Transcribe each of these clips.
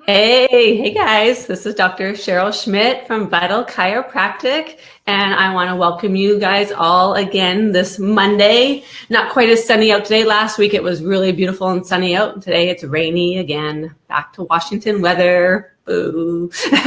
Hey guys, this is Dr. Cheryl Schmidt from Vital Chiropractic, and I want to welcome you guys all again this Monday. Not quite as sunny out today. Last week it was really beautiful and sunny out, and today it's rainy again. Back to Washington weather. Boo. Today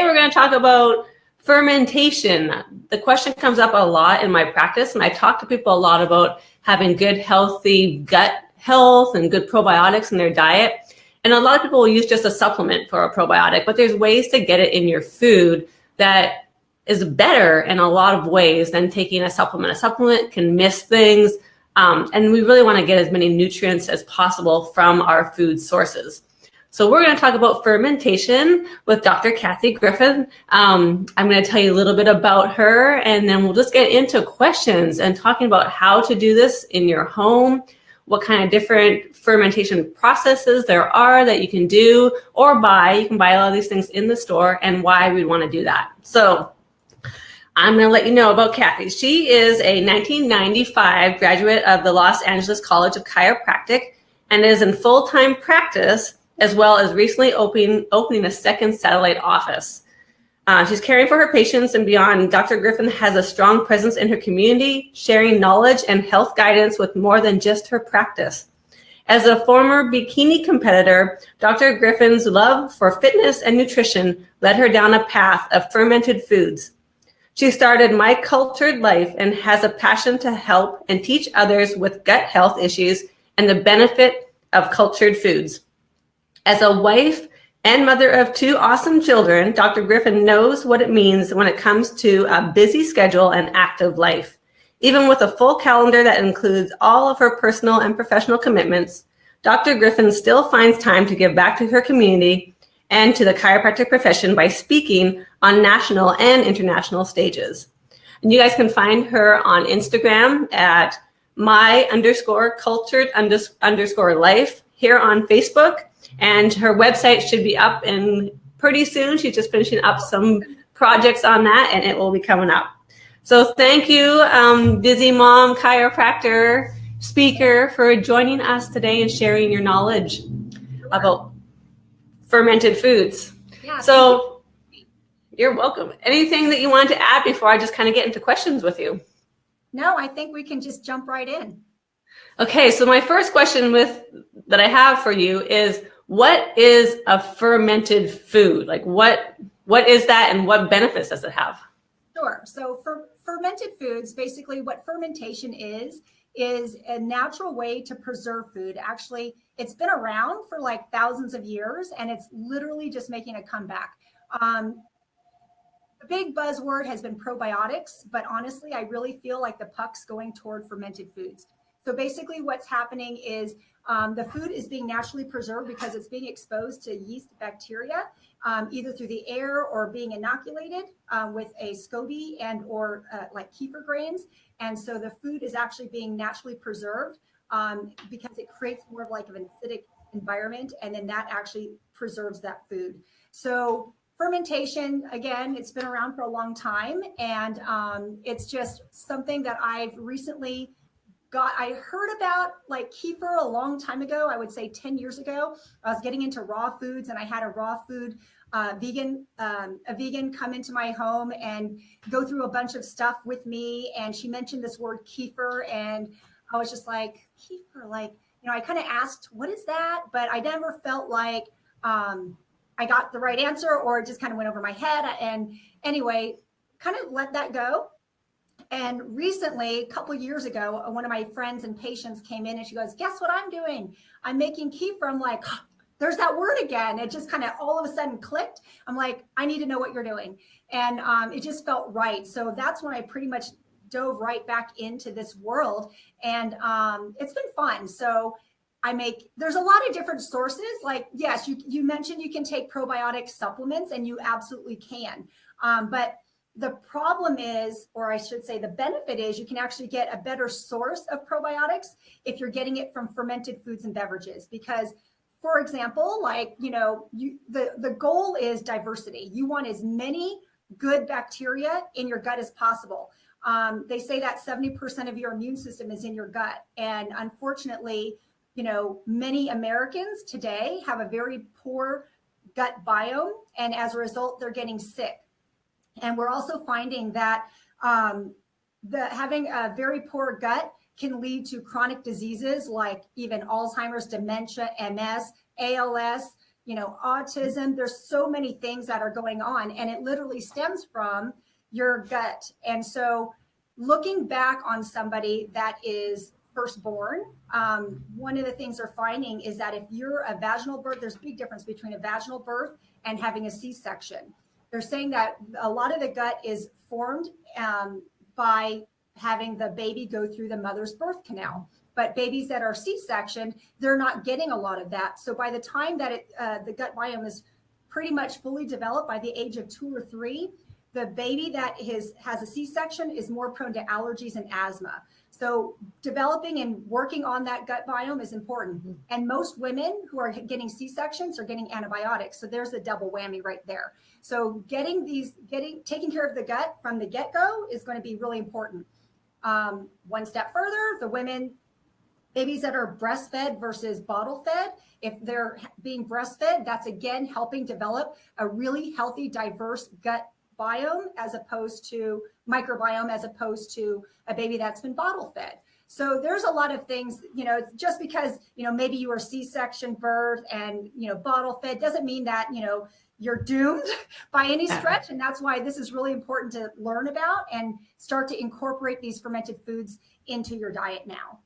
we're going to talk about fermentation. The question comes up a lot in my practice, and I talk to people a lot about having good, healthy gut health and good probiotics in their diet. And a lot of people will use just a supplement for a probiotic, but there's ways to get it in your food that is better in a lot of ways than taking a supplement. A supplement can miss things, and we really want to get as many nutrients as possible from our food sources. So we're going to talk about fermentation with Dr. Carolyn Griffin. I'm going to tell you a little bit about her, and then we'll just get into questions and talking about how to do this in your home, what kind of different fermentation processes there are that you can do or buy. You can buy a lot of these things in the store, and why we'd want to do that. So I'm going to let you know about Kathy. She is a 1995 graduate of the Los Angeles College of Chiropractic and is in full-time practice, as well as recently opening a second satellite office. She's caring for her patients and beyond. Dr. Griffin has a strong presence in her community, sharing knowledge and health guidance with more than just her practice. As a former bikini competitor, Dr. Griffin's love for fitness and nutrition led her down a path of fermented foods. She started My Cultured Life and has a passion to help and teach others with gut health issues and the benefit of cultured foods. As a wife and mother of two awesome children, Dr. Griffin knows what it means when it comes to a busy schedule and active life. Even with a full calendar that includes all of her personal and professional commitments, Dr. Griffin still finds time to give back to her community and to the chiropractic profession by speaking on national and international stages. And you guys can find her on Instagram at my_cultured_life, here on Facebook. And her website should be up in pretty soon. She's just finishing up some projects on that, and it will be coming up. So thank you, busy mom, chiropractor, speaker, for joining us today and sharing your knowledge about fermented foods. Yeah, so you're welcome. Anything that you wanted to add before I just kind of get into questions with you? No, I think we can just jump right in. Okay, so my first question that I have for you is, what is a fermented food? Like what is that, and what benefits does it have? Sure. So for fermented foods, basically what fermentation is a natural way to preserve food. Actually, it's been around for like thousands of years, and it's literally just making a comeback. The big buzzword has been probiotics, but honestly, I really feel like the puck's going toward fermented foods. So basically what's happening is the food is being naturally preserved because it's being exposed to yeast bacteria, either through the air or being inoculated with a SCOBY and or like kefir grains. And so the food is actually being naturally preserved because it creates more of like an acidic environment, and then that actually preserves that food. So fermentation, again, it's been around for a long time, and it's just something that I've recently I heard about like kefir a long time ago. I would say 10 years ago. I was getting into raw foods, and I had a raw food a vegan come into my home and go through a bunch of stuff with me. And she mentioned this word kefir, and I was just like, kefir, like, I kind of asked, what is that? But I never felt like I got the right answer, or it just kind of went over my head. And anyway, kind of let that go. And recently, a couple of years ago, one of my friends and patients came in, and she goes, guess what I'm doing? I'm making kefir. I'm like, there's that word again. It just kind of all of a sudden clicked. I'm like, I need to know what you're doing. And it just felt right. So that's when I pretty much dove right back into this world. And it's been fun. So there's a lot of different sources. Like, yes, you mentioned you can take probiotic supplements, and you absolutely can. But the problem is, or I should say the benefit is, you can actually get a better source of probiotics if you're getting it from fermented foods and beverages. Because, for example, like, the goal is diversity. You want as many good bacteria in your gut as possible. They say that 70% of your immune system is in your gut. And unfortunately, many Americans today have a very poor gut biome, and as a result, they're getting sick. And we're also finding that having a very poor gut can lead to chronic diseases like even Alzheimer's, dementia, MS, ALS, autism. There's so many things that are going on, and it literally stems from your gut. And so looking back on somebody that is firstborn, one of the things they're finding is that if you're a vaginal birth, there's a big difference between a vaginal birth and having a C-section. They're saying that a lot of the gut is formed by having the baby go through the mother's birth canal. But babies that are C-section, they're not getting a lot of that. So by the time that the gut biome is pretty much fully developed by the age of 2 or 3, the baby that has a C-section is more prone to allergies and asthma. So developing and working on that gut biome is important. And most women who are getting C-sections are getting antibiotics. So there's a double whammy right there. So taking care of the gut from the get-go is going to be really important. One step further, the babies that are breastfed versus bottle fed, if they're being breastfed, that's again helping develop a really healthy, diverse gut biome microbiome as opposed to a baby that's been bottle fed. So there's a lot of things, just because, maybe you were C-section birth and, bottle fed doesn't mean that, you're doomed by any stretch. And that's why this is really important to learn about and start to incorporate these fermented foods into your diet now.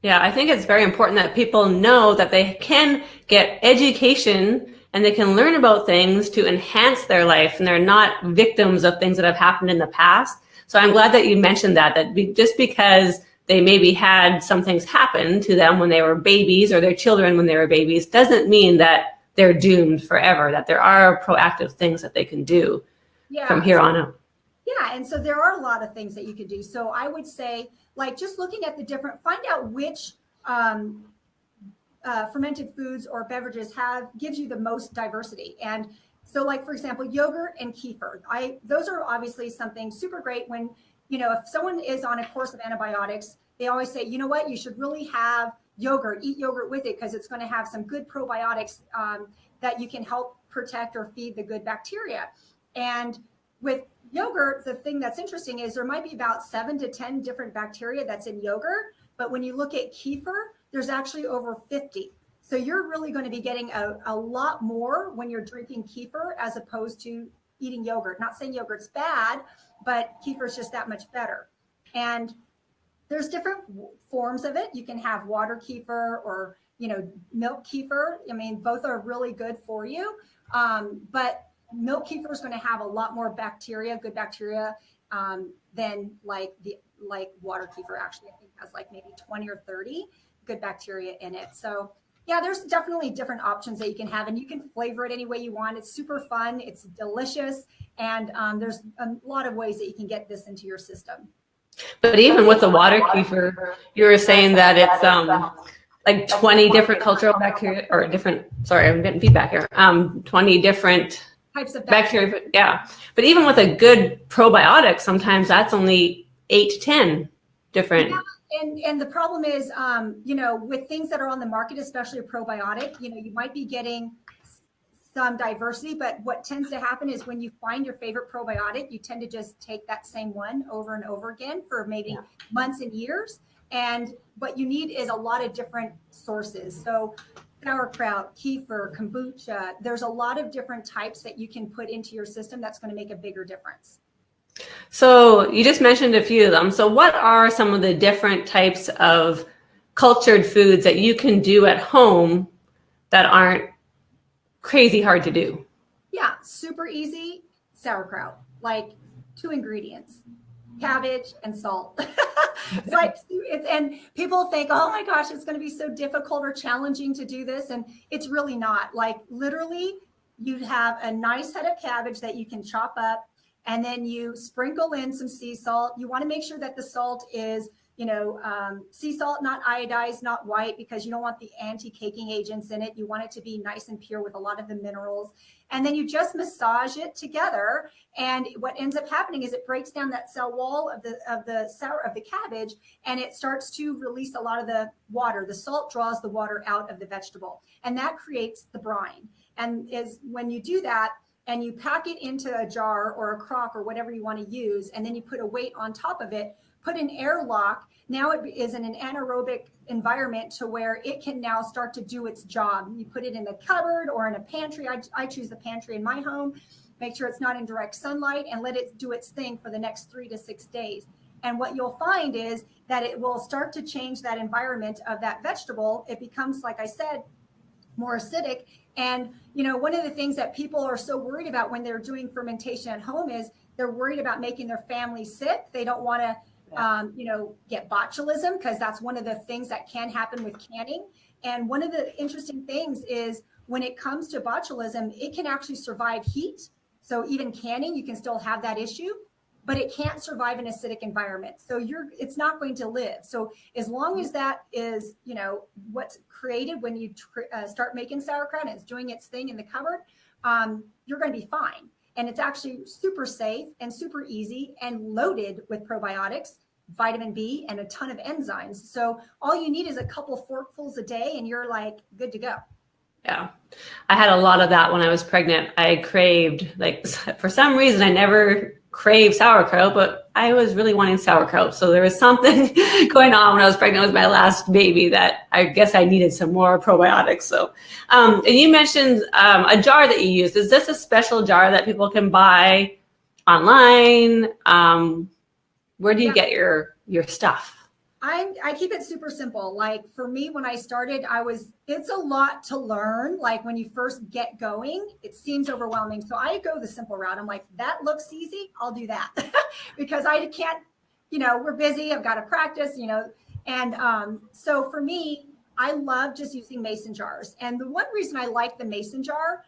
Yeah, I think it's very important that people know that they can get education and they can learn about things to enhance their life, and they're not victims of things that have happened in the past. So I'm glad that you mentioned that just because they maybe had some things happen to them when they were babies or their children when they were babies doesn't mean that they're doomed forever, that there are proactive things that they can do from here on out. Yeah, and so there are a lot of things that you can do. So I would say, just looking at find out which fermented foods or beverages gives you the most diversity. And so for example, yogurt and kefir, those are obviously something super great when, if someone is on a course of antibiotics, they always say, you know what, you should really have yogurt, eat yogurt with it, because it's going to have some good probiotics that you can help protect or feed the good bacteria. And with yogurt, the thing that's interesting is there might be about 7 to 10 different bacteria that's in yogurt. But when you look at kefir, there's actually over 50. So you're really going to be getting a lot more when you're drinking kefir as opposed to eating yogurt. Not saying yogurt's bad, but kefir is just that much better. And there's different forms of it. You can have water kefir or, milk kefir. I mean, both are really good for you. But milk kefir is going to have a lot more good bacteria, than like water kefir. Actually, I think has maybe 20 or 30 good bacteria in it. So yeah, there's definitely different options that you can have, and you can flavor it any way you want. It's super fun. It's delicious. And there's a lot of ways that you can get this into your system. But even with the water kefir, you were saying that it's 20 different cultural bacteria or sorry, I'm getting feedback here. 20 different types of bacteria. Yeah. But even with a good probiotic, sometimes that's only 8 to 10 different. Yeah. And the problem is, with things that are on the market, especially a probiotic, you might be getting some diversity, but what tends to happen is when you find your favorite probiotic, you tend to just take that same one over and over again for maybe months and years. And what you need is a lot of different sources. So sauerkraut, kefir, kombucha, there's a lot of different types that you can put into your system that's going to make a bigger difference. So you just mentioned a few of them. So what are some of the different types of cultured foods that you can do at home that aren't crazy hard to do? Yeah, super easy. Sauerkraut, 2 ingredients, cabbage and salt. And people think, oh my gosh, it's going to be so difficult or challenging to do this. And it's really not. Literally, you have a nice head of cabbage that you can chop up, and then you sprinkle in some sea salt. You want to make sure that the salt is sea salt, not iodized, not white, because you don't want the anti-caking agents in it. You want it to be nice and pure with a lot of the minerals. And then you just massage it together. And what ends up happening is it breaks down that cell wall of the cabbage, and it starts to release a lot of the water. The salt draws the water out of the vegetable, and that creates the brine. And is when you do that, and you pack it into a jar or a crock or whatever you want to use, and then you put a weight on top of it, put an airlock. Now it is in an anaerobic environment to where it can now start to do its job. You put it in the cupboard or in a pantry. I choose the pantry in my home. Make sure it's not in direct sunlight, and let it do its thing for the next 3 to 6 days. And what you'll find is that it will start to change that environment of that vegetable. It becomes, like I said, more acidic. And, one of the things that people are so worried about when they're doing fermentation at home is they're worried about making their family sick. They don't want to, get botulism, because that's one of the things that can happen with canning. And one of the interesting things is when it comes to botulism, it can actually survive heat. So even canning, you can still have that issue, but it can't survive an acidic environment. So it's not going to live. So as long as that is, what's created when you start making sauerkraut and it's doing its thing in the cupboard, you're going to be fine. And it's actually super safe and super easy and loaded with probiotics, vitamin B, and a ton of enzymes. So all you need is a couple forkfuls a day, and you're like good to go. Yeah. I had a lot of that when I was pregnant. I craved, for some reason, I never craved sauerkraut, but I was really wanting sauerkraut. So there was something going on when I was pregnant with my last baby that I guess I needed some more probiotics. So, and you mentioned a jar that you use. Is this a special jar that people can buy online? Where do you get your stuff? I keep it super simple. Like for me, when I started, it's a lot to learn. Like when you first get going, it seems overwhelming. So I go the simple route. I'm like, that looks easy, I'll do that. Because I can't, we're busy, I've got to practice, and so for me, I love just using mason jars. And the one reason I like the mason jar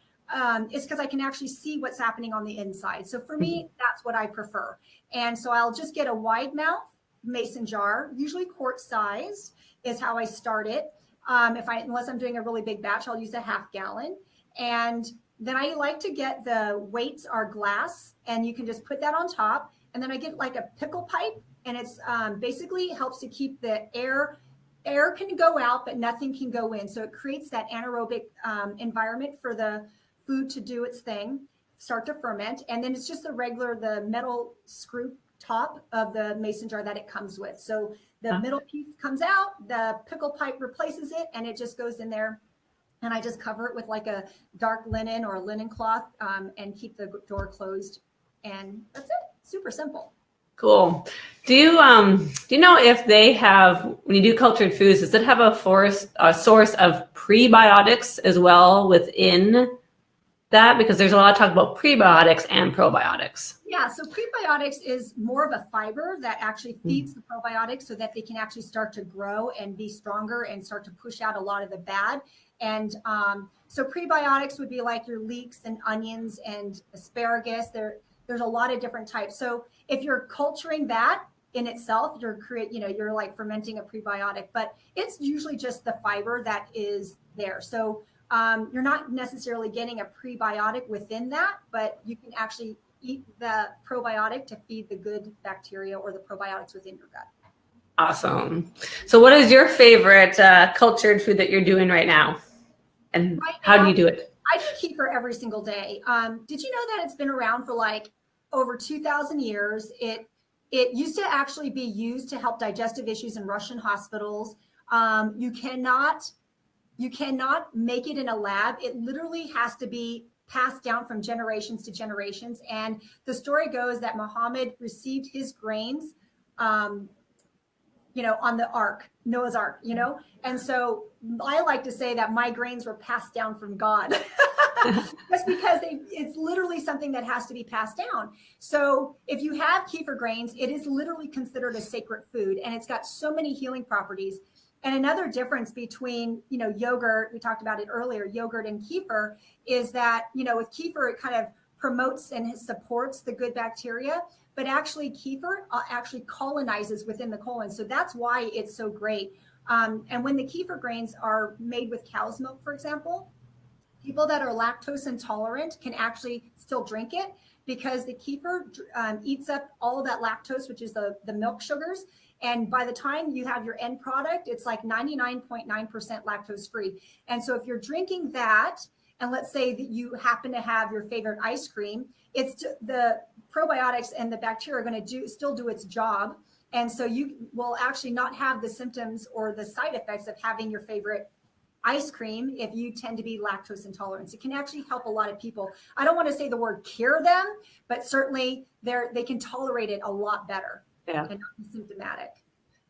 is because I can actually see what's happening on the inside. So for me, that's what I prefer. And so I'll just get a wide mouth mason jar, usually quart size is how I start it. Unless I'm doing a really big batch, I'll use a 1/2 gallon. And then I like to get the weights are glass, and you can just put that on top. And then I get like a pickle pipe, and it's basically helps to keep the air can go out, but nothing can go in. So it creates that anaerobic environment for the food to do its thing, start to ferment. And then it's just the metal screw top of the mason jar that it comes with. So the middle piece comes out, the pickle pipe replaces it, and it just goes in there. And I just cover it with like a dark linen or a linen cloth and keep the door closed. And that's it. Super simple. Cool. Do you know if they have, when you do cultured foods, does it have a source of prebiotics as well within that? Because there's a lot of talk about prebiotics and probiotics. Yeah, so prebiotics is more of a fiber that actually feeds the probiotics so that they can actually start to grow and be stronger and start to push out a lot of the bad. And so prebiotics would be like your leeks and onions and asparagus. There's a lot of different types. So if you're culturing that in itself, you're like fermenting a prebiotic, but it's usually just the fiber that is there. So you're not necessarily getting a prebiotic within that, but you can actually eat the probiotic to feed the good bacteria or the probiotics within your gut. Awesome. So what is your favorite cultured food that you're doing right now? And how do you do it? I do kefir every single day. Did you know that it's been around for like over 2,000 years? It used to actually be used to help digestive issues in Russian hospitals. You cannot make it in a lab. It literally has to be passed down from generations to generations. And the story goes that Muhammad received his grains, on the ark, Noah's Ark, And so I like to say that my grains were passed down from God. Just because it's literally something that has to be passed down. So if you have kefir grains, it is literally considered a sacred food, and it's got so many healing properties. And another difference between, yogurt, we talked about it earlier, yogurt and kefir, is that, with kefir, it kind of promotes and supports the good bacteria. but actually kefir actually colonizes within the colon. So that's why it's so great. And when the kefir grains are made with cow's milk, for example, people that are lactose intolerant can actually still drink it because the kefir eats up all of that lactose, which is the milk sugars. And by the time you have your end product, it's like 99.9% lactose free. And so if you're drinking that, and let's say that you happen to have your favorite ice cream, it's the probiotics and the bacteria are going to still do its job. And so you will actually not have the symptoms or the side effects of having your favorite ice cream if you tend to be lactose intolerant. It can actually help a lot of people. I don't want to say the word cure them, but certainly they can tolerate it a lot better. Yeah. And not be symptomatic.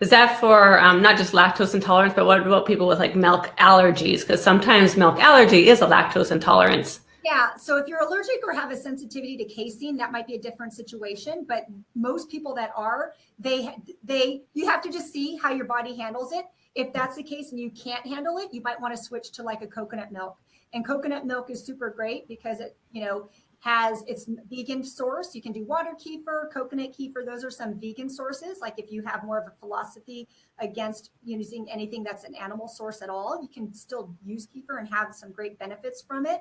Is that for not just lactose intolerance, but what about people with like milk allergies? Because sometimes milk allergy is a lactose intolerance. Yeah. So if you're allergic or have a sensitivity to casein, that might be a different situation. But most people that are, you have to just see how your body handles it. If that's the case and you can't handle it, you might want to switch to like a coconut milk. And coconut milk is super great because it, has its vegan source. You can do water kefir, coconut kefir. Those are some vegan sources. Like if you have more of a philosophy against using anything that's an animal source at all, you can still use kefir and have some great benefits from it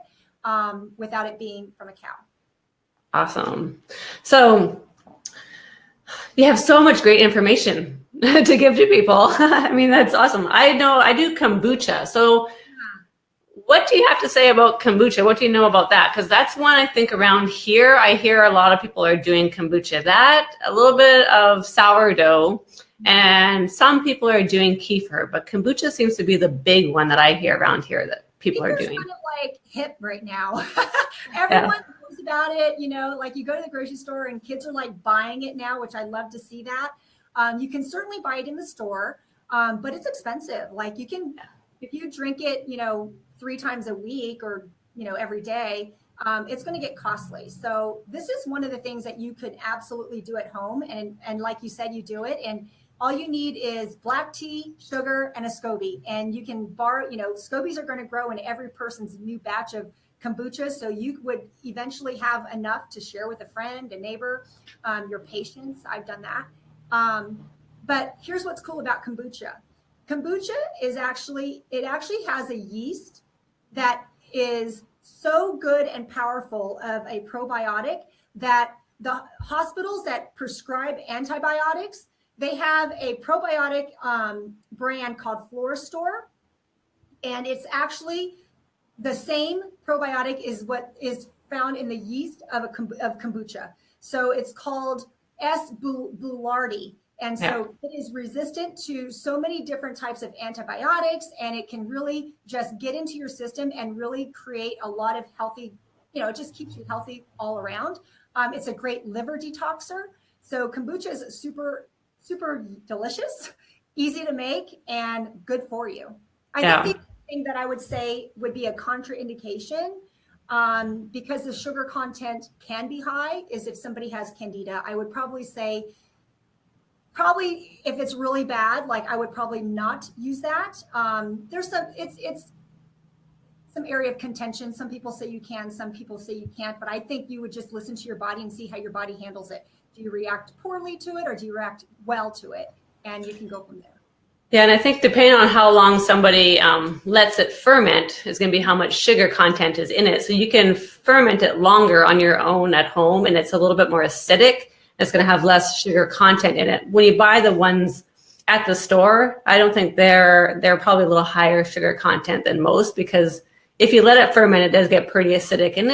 without it being from a cow. Awesome. So you have so much great information to give to people. I mean, that's awesome. I know I do kombucha. So what do you have to say about kombucha? What do you know about that? Because that's one I think around here, I hear a lot of people are doing kombucha. That, a little bit of sourdough, and some people are doing kefir, but kombucha seems to be the big one that I hear around here that people are doing. It's kind of like hip right now. Everyone knows about it. Like you go to the grocery store and kids are like buying it now, which I love to see that. You can certainly buy it in the store, but it's expensive. Like you can, if you drink it, 3 times a week or, every day, it's going to get costly. So this is one of the things that you could absolutely do at home. And like you said, you do it. And all you need is black tea, sugar, and a SCOBY. And you can borrow, SCOBYs are going to grow in every person's new batch of kombucha. So you would eventually have enough to share with a friend, a neighbor, your patients. I've done that. But here's what's cool about kombucha. Kombucha is actually has a yeast that is so good and powerful of a probiotic that the hospitals that prescribe antibiotics, they have a probiotic brand called Floristore, and it's actually the same probiotic is what is found in the yeast of kombucha. So it's called S. boulardii. And so it is resistant to so many different types of antibiotics, and it can really just get into your system and really create a lot of healthy, it just keeps you healthy all around. It's a great liver detoxer. So kombucha is super, super delicious, easy to make, and good for you. I think the thing that I would say would be a contraindication because the sugar content can be high is if somebody has candida. I would probably say, if it's really bad, like I would probably not use that. There's it's some area of contention. Some people say you can, some people say you can't, but I think you would just listen to your body and see how your body handles it. Do you react poorly to it or do you react well to it? And you can go from there. Yeah, and I think depending on how long somebody lets it ferment is going to be how much sugar content is in it. So you can ferment it longer on your own at home, and it's a little bit more acidic. It's going to have less sugar content in it. When you buy the ones at the store, I don't think they're probably a little higher sugar content than most, because if you let it ferment, it does get pretty acidic, and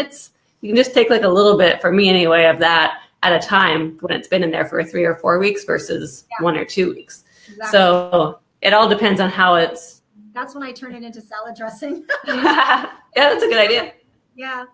you can just take like a little bit, for me anyway, of that at a time when it's been in there for 3 or 4 weeks versus 1 or 2 weeks. Exactly. So it all depends on how it's. That's when I turn it into salad dressing. Yeah, that's a good idea. Yeah.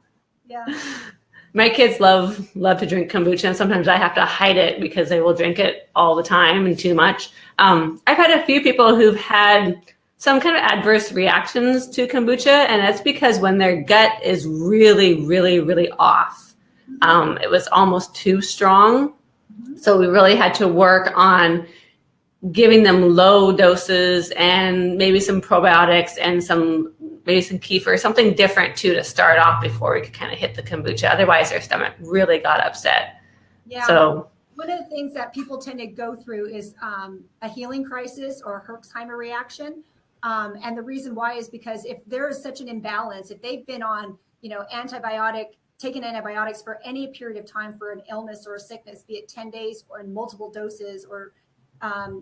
My kids love to drink kombucha, and sometimes I have to hide it because they will drink it all the time and too much. I've had a few people who've had some kind of adverse reactions to kombucha, and that's because when their gut is really, really, really off, it was almost too strong. So we really had to work on giving them low doses and maybe some probiotics and maybe some kefir, something different too, to start off before we could kind of hit the kombucha. Otherwise, their stomach really got upset. Yeah. So One of the things that people tend to go through is a healing crisis or a Herxheimer reaction. And the reason why is because if there is such an imbalance, if they've been on, taken antibiotics for any period of time for an illness or a sickness, be it 10 days or in multiple doses or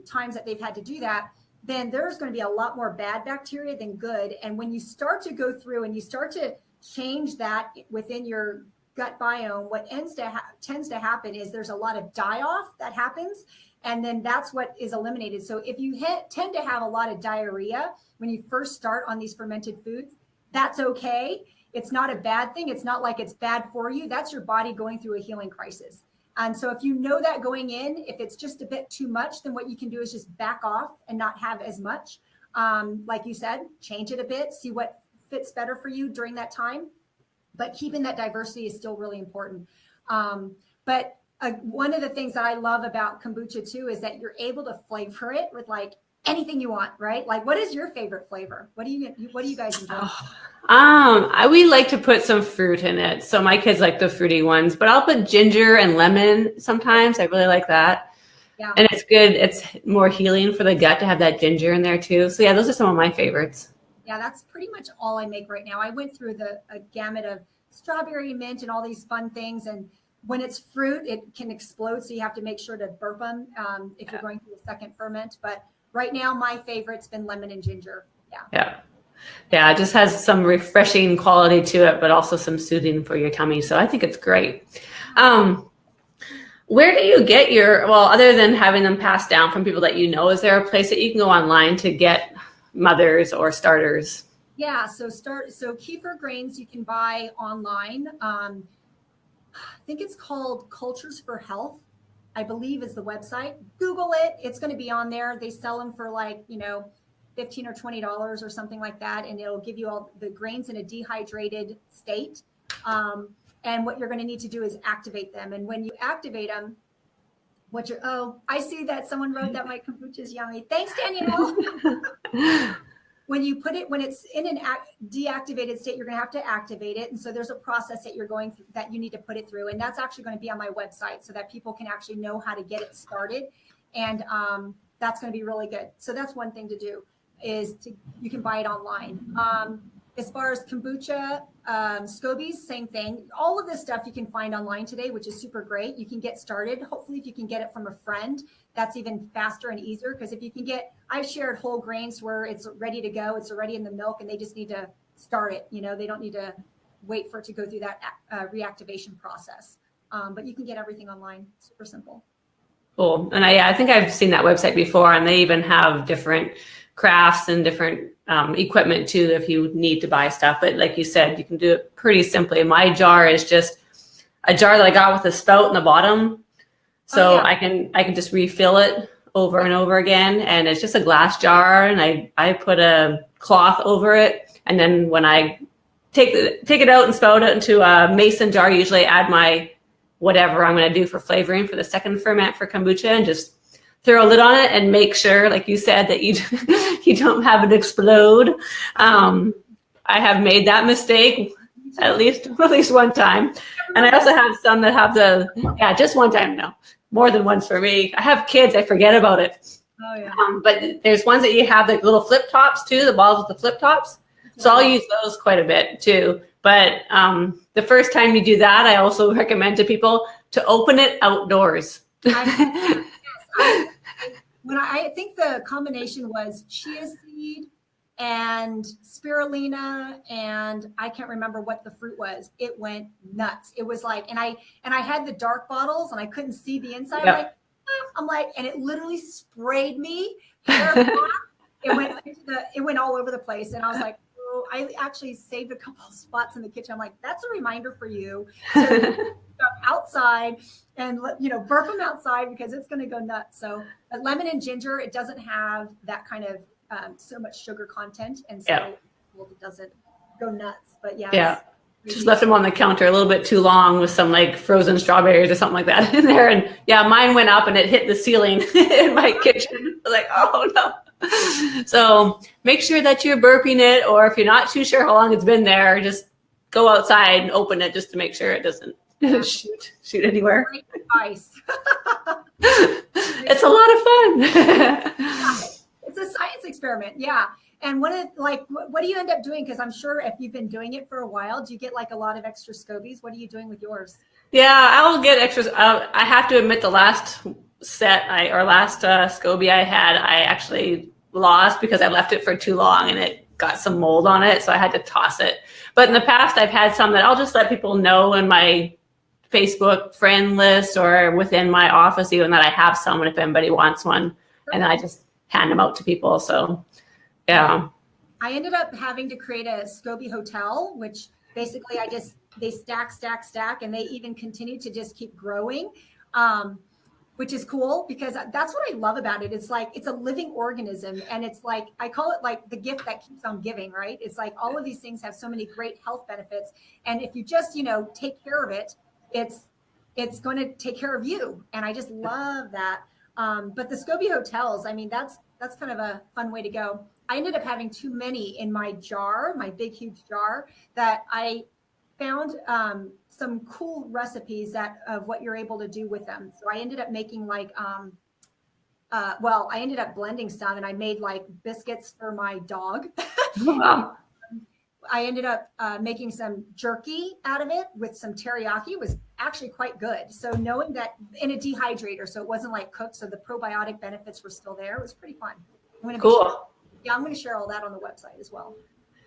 times that they've had to do that, then there's going to be a lot more bad bacteria than good. And when you start to go through and you start to change that within your gut biome, what tends to happen is there's a lot of die-off that happens. And then that's what is eliminated. So if you tend to have a lot of diarrhea when you first start on these fermented foods, that's okay. It's not a bad thing. It's not like it's bad for you. That's your body going through a healing crisis. And so if you know that going in, if it's just a bit too much, then what you can do is just back off and not have as much. Like you said, change it a bit, see what fits better for you during that time. But keeping that diversity is still really important. But one of the things that I love about kombucha too is that you're able to flavor it with like anything you want, right? Like, what is your favorite flavor? What do you guys enjoy? We like to put some fruit in it. So my kids like the fruity ones, but I'll put ginger and lemon sometimes. I really like that. Yeah. And it's good. It's more healing for the gut to have that ginger in there too. So yeah, those are some of my favorites. Yeah, that's pretty much all I make right now. I went through a gamut of strawberry mint and all these fun things. And when it's fruit, it can explode. So you have to make sure to burp them if you're going through a second ferment. But right now, my favorite's been lemon and ginger. Yeah, it just has some refreshing quality to it, but also some soothing for your tummy. So I think it's great. Where do you get other than having them passed down from people that you know, is there a place that you can go online to get mothers or starters? Yeah, so kefir grains you can buy online. I think it's called Cultures for Health, I believe is the website. Google it. It's going to be on there. They sell them for like, $15 or $20 or something like that. And it'll give you all the grains in a dehydrated state. And what you're going to need to do is activate them. And when you activate them, I see that someone wrote that my kombucha is yummy. Thanks, Danielle. When it's in an deactivated state, you're going to have to activate it. And so there's a process that you're going through that you need to put it through. And that's actually going to be on my website so that people can actually know how to get it started. And that's going to be really good. So that's one thing to do you can buy it online. As far as kombucha, scobies, same thing. All of this stuff you can find online today, which is super great. You can get started. Hopefully, if you can get it from a friend, that's even faster and easier. Because if you can I've shared whole grains where it's ready to go. It's already in the milk and they just need to start it. They don't need to wait for it to go through that reactivation process. But you can get everything online. Super simple. Cool. And I think I've seen that website before, and they even have different crafts and different equipment too if you need to buy stuff. But like you said, you can do it pretty simply. My jar is just a jar that I got with a spout in the bottom. So I can just refill it over and over again. And it's just a glass jar, and I put a cloth over it. And then when I take it out and spout it into a mason jar, usually add my whatever I'm going to do for flavoring for the second ferment for kombucha, and just throw a lid on it and make sure, like you said, that you don't have it explode. I have made that mistake at least one time. And I also have some that have just one time, no, more than once for me. I have kids, I forget about it. Oh yeah. But there's ones that you have the little flip tops too, the balls with the flip tops. So I'll use those quite a bit too. But the first time you do that, I also recommend to people to open it outdoors. I think the combination was chia seed and spirulina, and I can't remember what the fruit was. It went nuts. It was like, and I had the dark bottles and I couldn't see the inside. Yep. I'm like, and it literally sprayed me. It went all over the place, and I was like, oh, I actually saved a couple of spots in the kitchen. I'm like, that's a reminder for you to go outside and burp them outside because it's going to go nuts. So lemon and ginger, it doesn't have that kind of so much sugar content, and so it doesn't go nuts. But just left them on the counter a little bit too long with some like frozen strawberries or something like that in there, and mine went up and it hit the ceiling in my kitchen. I was like, oh no. So make sure that you're burping it, or if you're not too sure how long it's been there, just go outside and open it just to make sure it doesn't shoot anywhere. Great advice. It's a lot of fun. Yeah, it's a science experiment. Yeah. And what do you end up doing? Because I'm sure if you've been doing it for a while, do you get like a lot of extra scobies? What are you doing with yours? Yeah, I'll get extras. I have to admit, the last SCOBY I had, I actually lost because I left it for too long and it got some mold on it, so I had to toss it. But in the past, I've had some that I'll just let people know in my Facebook friend list or within my office even that I have some, and if anybody wants one, and then I just hand them out to people. So, yeah. I ended up having to create a SCOBY hotel, which basically they stack, and they even continue to just keep growing, which is cool because that's what I love about it. It's like, it's a living organism, and it's like, I call it like the gift that keeps on giving, right? It's like all of these things have so many great health benefits. And if you just, take care of it, it's going to take care of you. And I just love that. But the SCOBY hotels, I mean, that's kind of a fun way to go. I ended up having too many in my jar, my big, huge jar, that I found some cool recipes of what you're able to do with them. So I ended up making like, I ended up blending some, and I made like biscuits for my dog. Wow. I ended up making some jerky out of it with some teriyaki. It was actually quite good. So knowing that in a dehydrator, so it wasn't like cooked, so the probiotic benefits were still there. It was pretty fun. Cool. I'm going to share all that on the website as well.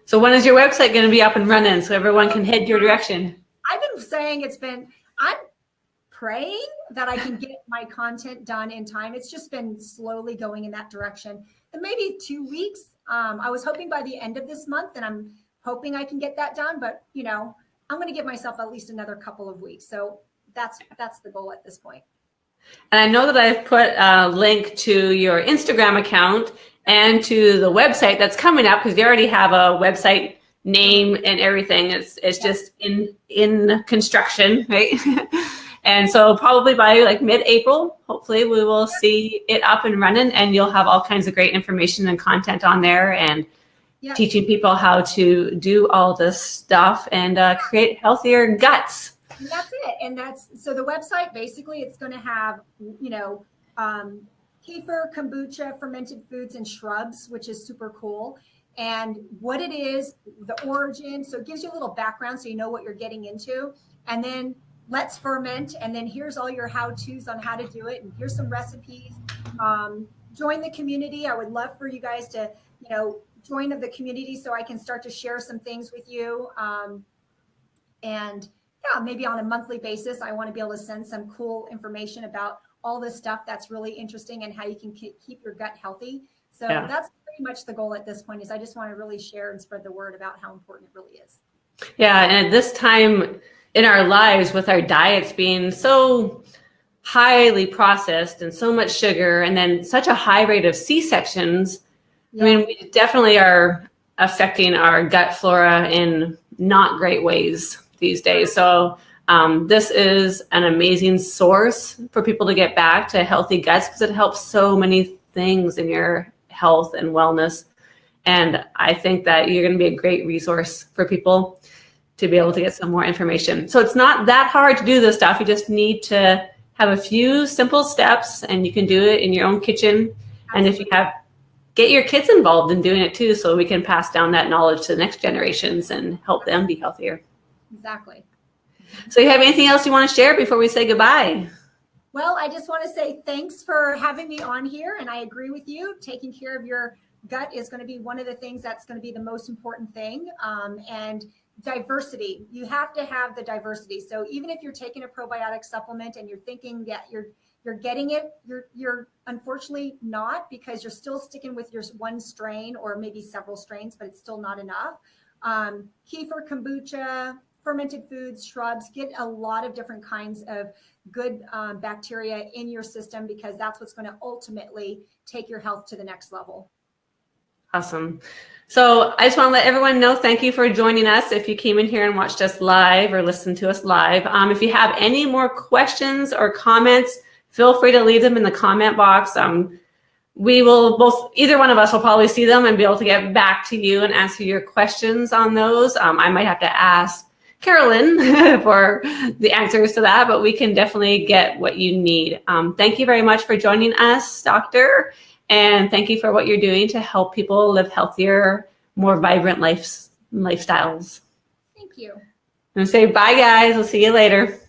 So when is your website going to be up and running so everyone can head your direction? I've been saying I'm praying that I can get my content done in time. It's just been slowly going in that direction. And maybe 2 weeks. I was hoping by the end of this month, and I'm hoping I can get that done. But, I'm going to give myself at least another couple of weeks. So that's the goal at this point. And I know that I've put a link to your Instagram account and to the website that's coming up, because you already have a website name and everything. It's just in construction, right? And so probably by like mid-April, hopefully we will see it up and running, and you'll have all kinds of great information and content on there, and teaching people how to do all this stuff and create healthier guts. And that's it. And so the website, basically it's going to have, kefir, kombucha, fermented foods and shrubs, which is super cool. And what it is, the origin. So it gives you a little background so you know what you're getting into. And then let's ferment. And then here's all your how-tos on how to do it. And here's some recipes. Join the community. I would love for you guys to, join the community so I can start to share some things with you. Maybe on a monthly basis, I want to be able to send some cool information about all this stuff that's really interesting and how you can keep your gut healthy. So that's pretty much the goal at this point, is I just want to really share and spread the word about how important it really is. Yeah. And at this time in our lives, with our diets being so highly processed and so much sugar, and then such a high rate of C-sections, I mean, we definitely are affecting our gut flora in not great ways these days. So this is an amazing source for people to get back to healthy guts, because it helps so many things in your health and wellness. And I think that you're going to be a great resource for people to be able to get some more information. So it's not that hard to do this stuff. You just need to have a few simple steps, and you can do it in your own kitchen. And if you get your kids involved in doing it too, so we can pass down that knowledge to the next generations and help them be healthier. Exactly. So you have anything else you want to share before we say goodbye? Well, I just want to say thanks for having me on here. And I agree with you. Taking care of your gut is going to be one of the things that's going to be the most important thing. And diversity, you have to have the diversity. So even if you're taking a probiotic supplement and you're thinking that you're getting it, you're unfortunately not, because you're still sticking with your one strain or maybe several strains, but it's still not enough. Kefir, kombucha, fermented foods, shrubs, get a lot of different kinds of good bacteria in your system, because that's what's going to ultimately take your health to the next level. Awesome. So I just want to let everyone know, thank you for joining us. If you came in here and watched us live or listened to us live, if you have any more questions or comments, feel free to leave them in the comment box. We will either one of us will probably see them and be able to get back to you and answer your questions on those. I might have to ask Carolyn for the answers to that, but we can definitely get what you need. Thank you very much for joining us, Doctor. And thank you for what you're doing to help people live healthier, more vibrant lifestyles. Thank you. And say bye, guys. We'll see you later.